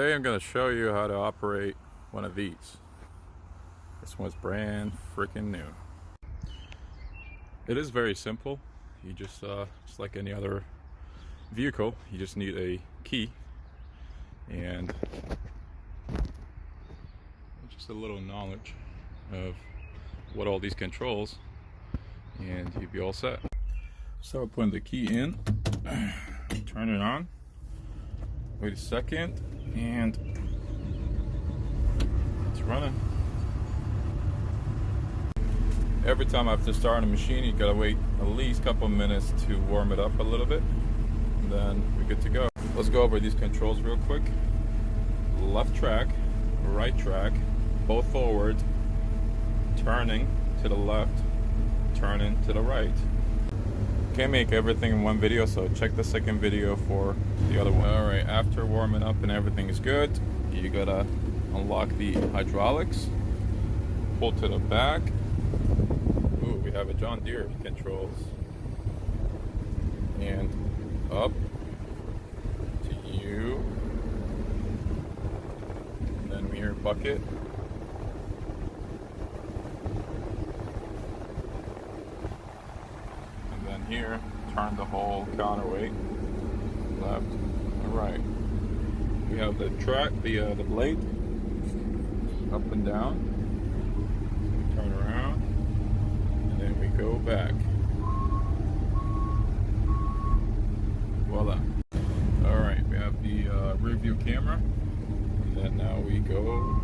Today I'm going to show you how to operate one of these. This one's brand freaking new. It is very simple. You just like any other vehicle, you just need a key and just a little knowledge of what all these controls, and you'll be all set. So putting the key in, turn it on, wait a second, and it's running. Every time after starting a machine, you gotta wait at least a couple of minutes to warm it up a little bit, and then we're good to go. Let's go over these controls real quick. Left track, right track, both forward, turning to the left, turning to the right. Can't make everything in one video, so check the second video for the other one. Alright, after warming up and everything is good, you gotta unlock the hydraulics, pull to the back. Ooh, we have a John Deere controls. And up to you. And then we hear bucket. Here, turn the whole counterweight left and right. We have the track, the blade up and down, turn around, and then we go back. Voila. Alright, we have the rear view camera, and then now we go